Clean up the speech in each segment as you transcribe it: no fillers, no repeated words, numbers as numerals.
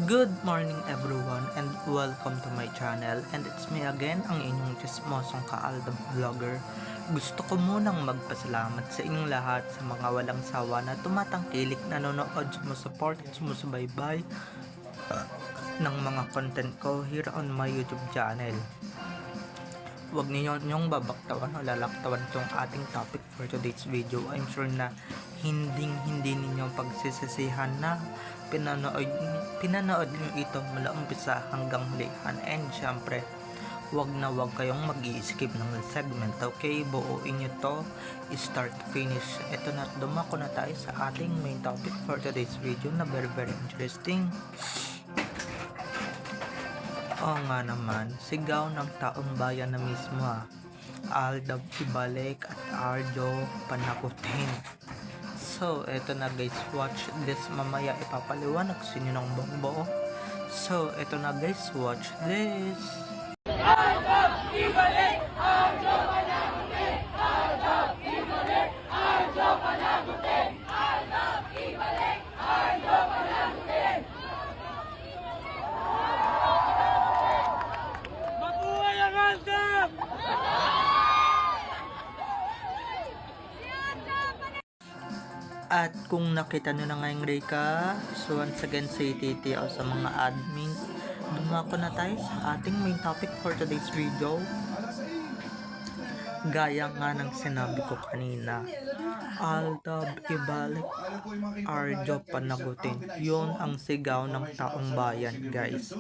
Good morning everyone and welcome to my channel, and it's me again, ang inyong chismosong Kaalda Vlogger. Gusto ko munang magpasalamat sa inyong lahat sa mga walang sawa na tumatangkilik, nanonood, sumusupport at sumusubaybay ng mga content ko here on my YouTube channel. Huwag ninyong babaktawan o lalaktawan itong ating topic for today's video. I'm sure na hindi ninyo pagsisisihan na pinanood nyo ito mula umpisa hanggang hulihan. And syempre, huwag kayong mag-i-skip ng segment, okay? Buuin nyo to start to finish. Ito na, dumako na tayo sa ating main topic for today's video na very interesting. Oo nga naman, sigaw ng taong bayan na mismo Aldab ibalik at Arjo panagutin. So, eto na guys, watch this. Mamaya ipapaliwanag sa inyo ng buo. So, eto na guys, watch this. Aldab ibalik! Arjo panagutin! Aldab ibalik! Arjo panagutin! Aldab ibalik! Arjo panagutin! Mabuhay ang Aldab! At kung nakita nyo na ngayong Rika, so once again sa TT o sa mga admins, dumako na tayo sa ating main topic for today's video. Gaya nga ng sinabi ko kanina, Aldab ibalik, Arjo panagutin. Yun ang sigaw ng taong bayan guys.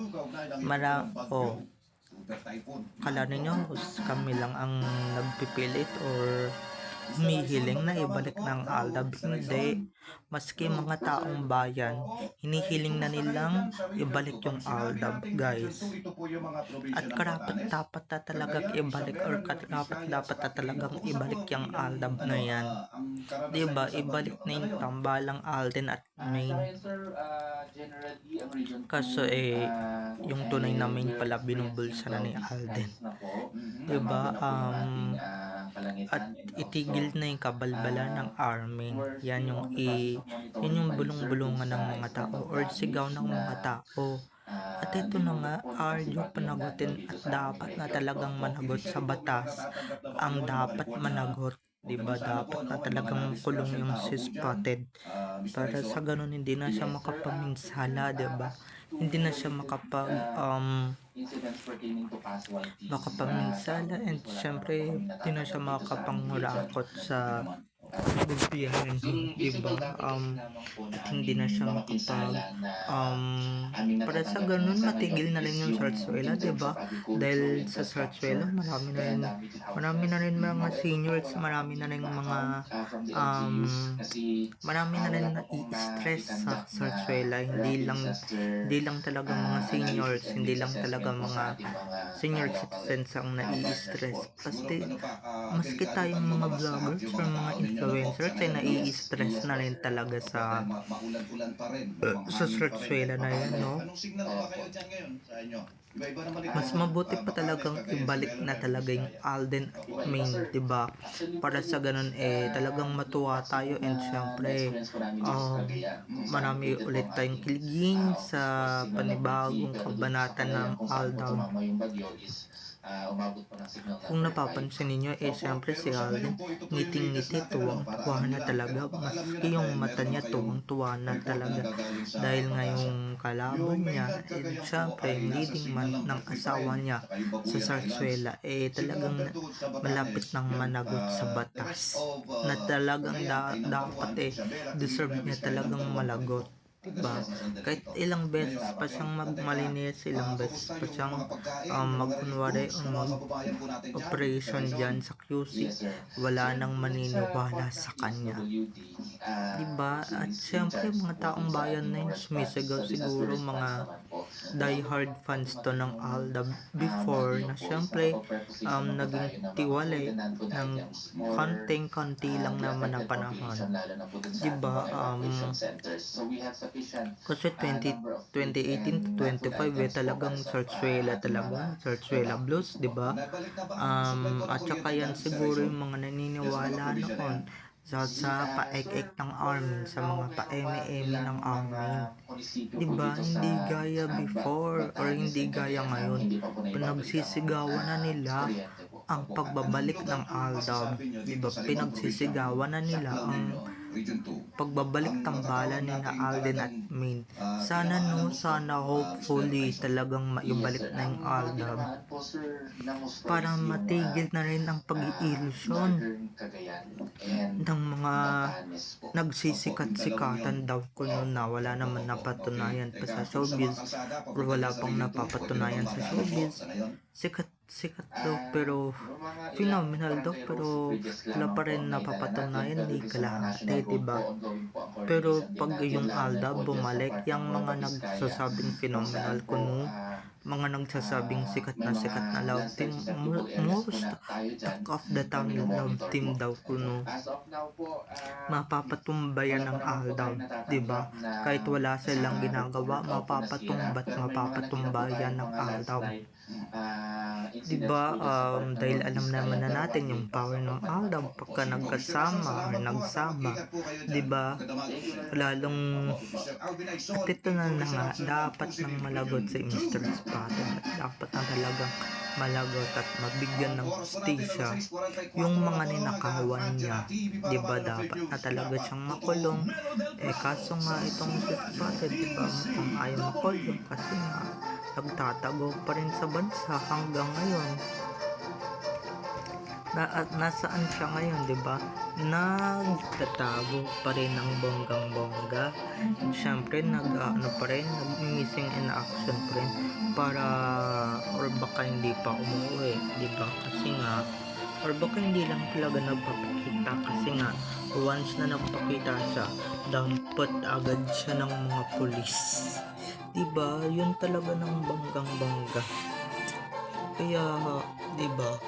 Kala ninyo kami lang ang nagpipilit or humihiling na ibalik ng Aldab. Hindi, maski mga taong bayan hinihiling na nilang ibalik yung Aldab guys. At karapat dapat na talagang ibalik, or karapat dapat na talagang ibalik yung Aldab na yan, diba? Ibalik na yung tambalang Alden at main. Kaso yung tunay na main pala binubulsa na ni Alden, diba? At itigil na yung kabalbala ng Armin. Yan yung bulong-bulungan ng mga tao or sigaw ng mga tao. At ito na nga, Arjo panagutin, at dapat na talagang managot sa batas ang dapat managot. Diba, dapat na talagang kulong yung si Spotted para sa ganun hindi na siya makapaminsala, diba? Hindi na siya makapaminsala, and syempre hindi na siya makapangurakot sa gobyerno, diba? Hindi na siya para sa ganun matigil na rin yung Sarsuela, diba? Dahil sa Sarsuela marami na rin mga seniors, marami na rin nai-stress sa Sarsuela. Hindi lang talaga mga seniors, hindi lang talaga mga senior citizens ang nai-stress. Maski tayong mga vloggers or mga influencers ay nai-stress na rin talaga sa Sarsuela na yan, no? Mas mabuti pa talagang ibalik na talaga yung Alden at main, diba? Para sa ganun talagang matuwa tayo, and syempre marami ulit tayong kiligin sa panibagong kabanata ng Aldab. Kung napapansin ninyo, syempre si Alden ngiting-ngiti, tuwang-tuwa na talaga, maski yung mata niya tuwang-tuwa na talaga dahil ngayong kalaban niya, syempre yung leading man ng asawa niya sa Sarsuela talagang malapit ng managot sa batas na talagang dapat deserve niya talagang malagot, diba? Kahit ilang beses pa siyang magmalinis, ilang beses pa siyang magkunwari o mag-operation dyan sa QC, wala nang maniniwala sa kanya, diba? At syempre mga taong bayan na yun sumisigaw, siguro mga die-hard fans to ng Aldab before, na syempre naging tiwalay ng konting-konti lang naman na panahon, diba? Kasi 2018 to 25 talagang Sarsuela Blues, diba? At saka yan siguro yung mga naniniwala noon sa paek-ek ng Armin, sa mga paeme-eme ng Armin. Diba, hindi gaya before or hindi gaya ngayon. Pinagsisigawan na nila ang pagbabalik ng Aldab. Diba, pinagsisigawan na nila ang pagbabalik tambala ni na Alden at Min. Sana hopefully talagang maibalik na yung Aldab para matigil na rin ang pag-iilusyon ng mga nagsisikat-sikatan daw kuno na wala naman napatunayan pa sa showbiz or wala pang napapatunayan sa showbiz. Sikat daw pero phenomenal daw pero wala pa rin napapatunayan, di kalahati, diba? Pero pag yung Aldab bumalik, yung mga nagsasabing phenomenal kuno, mga nagsasabing sikat na love team, most talk of the town love team daw kuno, mapapatumbayan ng Aldab, diba? Kahit wala silang ginagawa, mapapatumbayan ng Aldab. Diba, dahil alam naman na natin yung power ng Aldab pagka nagkasama or nagsama, diba? Lalong at ito na nga, dapat nang malagot si Mr. Spotted at dapat na talagang malagot at mabigyan ng hustisya yung mga ninakawan niya, diba? Dapat na talaga siyang makulong. Kaso nga itong si Spotted, diba, mukhang ayaw makulong kasi nga nagtatago pa rin sa bansa hanggang ngayon. Nasaan siya ngayon, diba? Nagtatago pa rin ng bonggang-bongga. Siyempre, nag-missing in action pa rin para, or baka hindi pa umuwi, diba? Kasi nga, or baka hindi lang talaga nagpapakita kasi nga, once na nagpakita siya, dampot agad siya ng mga pulis. Diba? Yun talaga ng bonggang-bongga. Kaya, diba?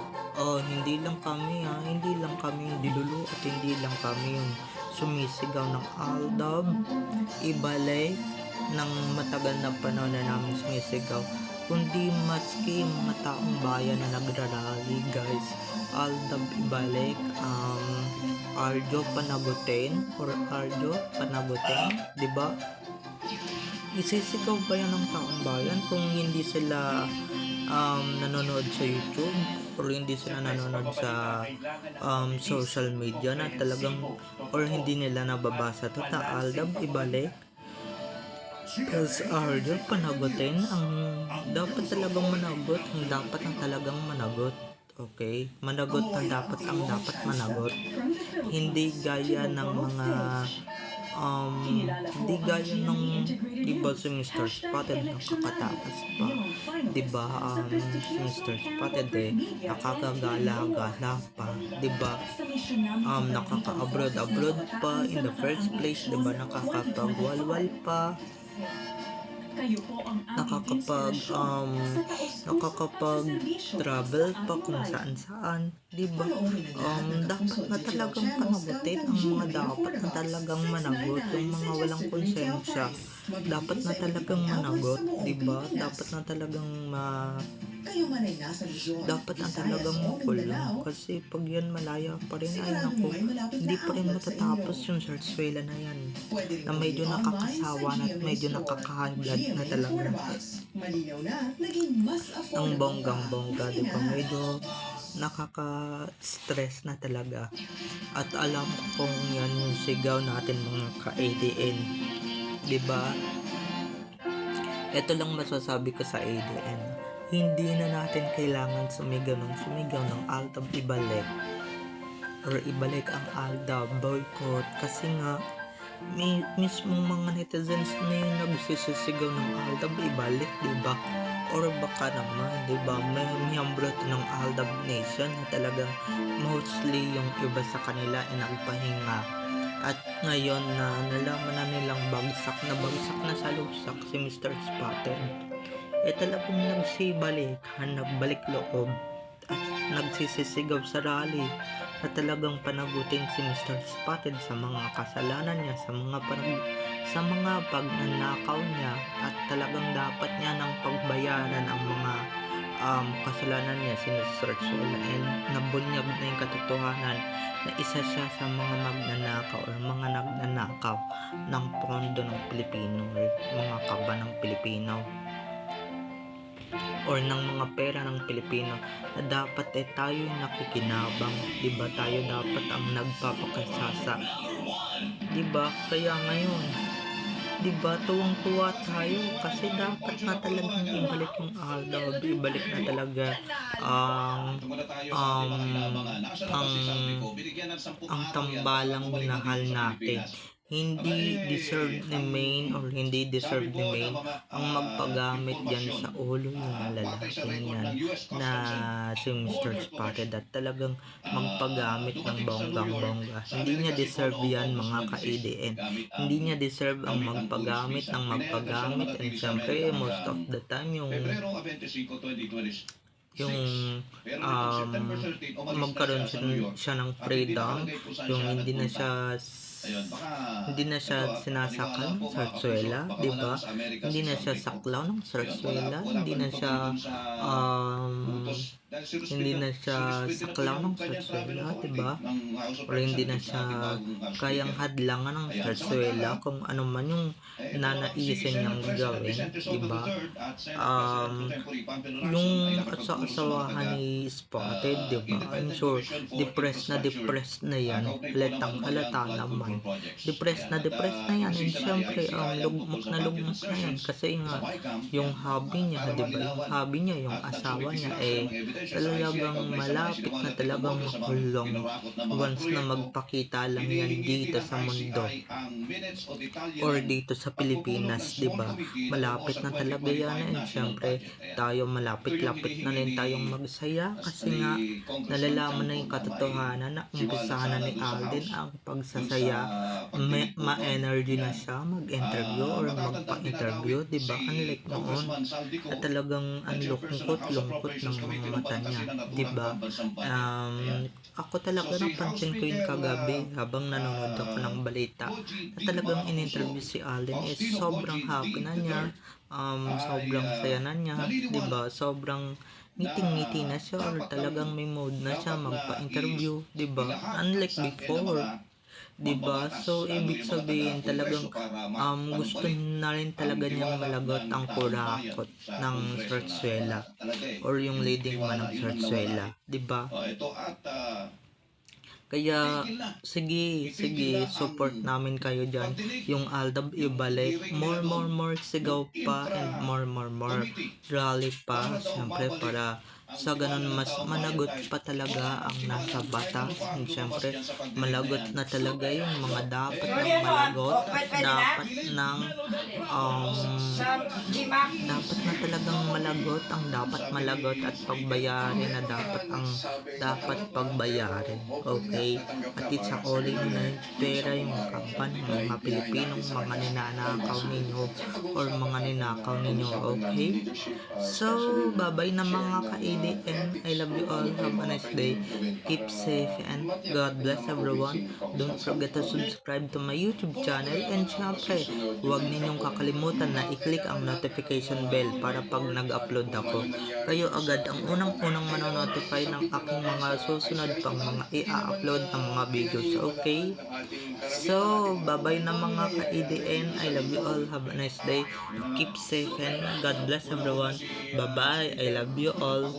Hindi lang kami yung dilulu at hindi lang kami yung sumisigaw ng Aldab. Ibalik ng matagal na panahon na namin sumisigaw, kundi maski yung mga taong bayan na nagrarally, guys. Aldab ibalik, Arjo panagutin, diba? Isisigaw ba yan ng taong bayan kung hindi sila nanonood sa YouTube or hindi sila nanonood sa social media na talagang or hindi nila nababasa to na Aldab ibalik? Kasi Arjo panagutin, ang dapat talagang managot, okay? Managot ang dapat managot. Hindi gaya ng mga hindi gaya ng diba si Mr. Spotted nakakatakas pa, diba? Si Mr. Spotted nakakagala-gala pa, diba? Nakaka-abroad pa in the first place, diba? Nakakapagwalwal pa, nakakapag-travel pa kung saan, diba? Dapat na talagang panagutin ang mga dapat na talagang managot, yung mga walang konsensya, dapat na talagang managot, diba? Dapat na talagang makulong, kasi pag yan malaya pa rin, ay naku, hindi pa rin matatapos yung Zarzuela na yan, na medyo nakakasawa na at medyo nakakahagad na talaga. Ang bonggang-bongga, diba? Medyo nakaka-stress na talaga. At alam ko kung yan yung sigaw natin mga ka-ADN, diba? Ito lang masasabi ko sa ADN. Hindi na natin kailangan sumigaw ng Aldab ibalik or ibalik ang Aldab boycott, kasi nga mismong mga netizens na yung nagsisisigaw ng Aldab ibalik, diba? Or baka naman, diba, may miyembro ng Aldab Nation na talagang mostly yung iba sa kanila ay nagpahinga. At ngayon na nalaman na nilang bagsak na sa lusak si Mr. Spotted, talagang nagbalik loob at nagsisisigaw sa rally na talagang panagutin si Mr. Spotted sa mga kasalanan niya, sa mga pagnanakaw niya, at talagang dapat niya ng pagbayaran ang mga kasalanan niya sinusearch wala and nabunyag na yung katotohanan na isa siya sa mga magnanakaw or mga nagnanakaw ng pondo ng Pilipino or mga kaba ng Pilipino or ng mga pera ng Pilipino na dapat tayo yung nakikinabang, diba? Tayo dapat ang nagpapakasasa, diba? Kaya ngayon, diba, tuwang-tuwa tayo kasi dapat na talagang ibalik yung Aldab, ibalik na talaga ang tambalang minahal natin. Hindi deserve ni Maine or hindi deserve ni Maine ang magpagamit yan sa ulo ng lalaking yan na si Mr. Spotted at talagang magpagamit ng bonggang-bongga. Hindi niya deserve yan mga ka-ADN. Hindi niya deserve ang magpagamit ng magpagamit and syempre most of the time yung magkaroon siya ng freedom, yung hindi na siya sinasakal ng sarsuela, di ba? Hindi na siya saklaw ng sarsuela, hindi na siya saklaw ng sarsuela, di ba? O hindi na siya kayang hadlangan ng sarsuela kung ano man yung nanaisin niyang gawin, di ba? Yung asawahan ni Spotted, di ba? I'm sure depressed na yan, halata naman. Depressed na yan and syempre lugmok na yan kasi nga yung hobby niya, di ba? Yung hobby niya, yung asawa niya talagang malapit na talagang makulong once na magpakita lang yan dito sa mundo or dito sa Pilipinas, di ba? Malapit na talaga yan and syempre tayo malapit-lapit na rin tayong magsaya kasi nga nalalaman na yung katotohanan na umpisahan na ni Alden ang pagsasaya, ma-energy na siya mag-interview or magpa-interview, di ba? Unlike noon na talagang lungkot ng mga mata niya, di ba? Ako talaga napansin ko yung kagabi habang nanonood ako ng balita na talagang in-interview si Alden sobrang happy na niya, sobrang saya na niya, di ba? Sobrang ngiting-ngiti na siya or talagang may mood na siya magpa-interview, di ba? Unlike before, di ba? So ibig sabihin talagang gusto na rin talaga niyang malagot ang kurakot ng sarsuela or yung leading man ng sarsuela, di ba? Kaya sige, support namin kayo dyan. Yung Aldab ibalik, more sigaw pa and more rally pa, syempre para sa ganun mas managot pa talaga ang nasa batas and syempre malagot na talaga yung mga dapat ng malagot, dapat na talagang malagot ang dapat malagot at pagbayarin na dapat pagbayarin, okay? At isakolin nyo na yung pera yung kapan ng mga Pilipinong mga ninanakaw ninyo or mga ninakaw ninyo, okay? So bye-bye na mga ka-ADN. I love you all. Have a nice day. Keep safe and God bless everyone. Don't forget to subscribe to my YouTube channel and syempre, huwag ninyong kakalimutan na i-click ang notification bell para pag nag-upload ako, kayo agad ang unang manonotify ng aking mga susunod pang mga i-upload ng mga videos, okay? So, bye-bye na mga ka-ADN. I love you all. Have a nice day. Keep safe and God bless everyone. Bye-bye. I love you all.